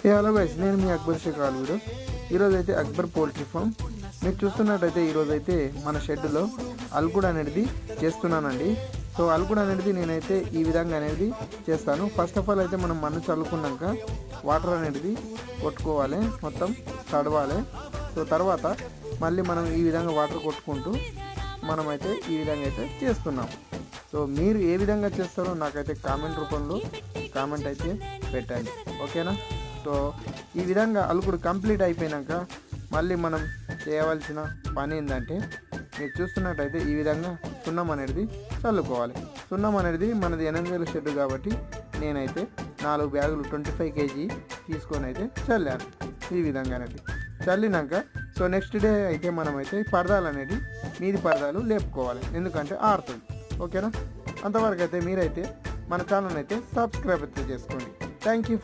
Hello guys, నేను మీ అక్బర్ షేక్ ఆల్వీడు. ఈరోజు అయితే అక్బర్ పోల్ట్రీ ఫామ్ మీరు చూస్తున్నట్టయితే ఈరోజు అయితే మన షెడ్లో అల్కుడ్ అనేది చేస్తున్నానండి. సో అల్కుడ్ అనేది నేనైతే ఈ విధంగా అనేది చేస్తాను. ఫస్ట్ ఆఫ్ ఆల్ అయితే మనం మన్ను చల్లుకున్నాక వాటర్ అనేది కొట్టుకోవాలి, మొత్తం తడవాలి. సో తర్వాత మళ్ళీ మనం ఈ విధంగా వాటర్ కొట్టుకుంటూ మనమైతే ఈ విధంగా అయితే చేస్తున్నాం. సో మీరు ఏ విధంగా చేస్తారో నాకైతే కామెంట్ రూపంలో కామెంట్ అయితే పెట్టండి, ఓకేనా? సో ఈ విధంగా అల్కుడు కంప్లీట్ అయిపోయాక మళ్ళీ మనం చేయవలసిన పని ఏంటంటే మీరు చూస్తున్నట్టయితే ఈ విధంగా సున్నం అనేది చల్లుకోవాలి. సున్నం అనేది మనది 8000 షెడ్ కాబట్టి నేనైతే 4 బ్యాగులు 25 kg తీసుకొని అయితే చల్లాను. ఈ విధంగా అనేది చల్లినాక సో నెక్స్ట్ డే అయితే మనమైతే పరదాలు అనేది మీది పరదాలు లేపుకోవాలి, ఎందుకంటే ఆరుతుంది, ఓకేనా? అంతవరకు అయితే మీరైతే మన ఛానల్ అయితే సబ్స్క్రైబ్ అయితే చేసుకోండి. Thank you for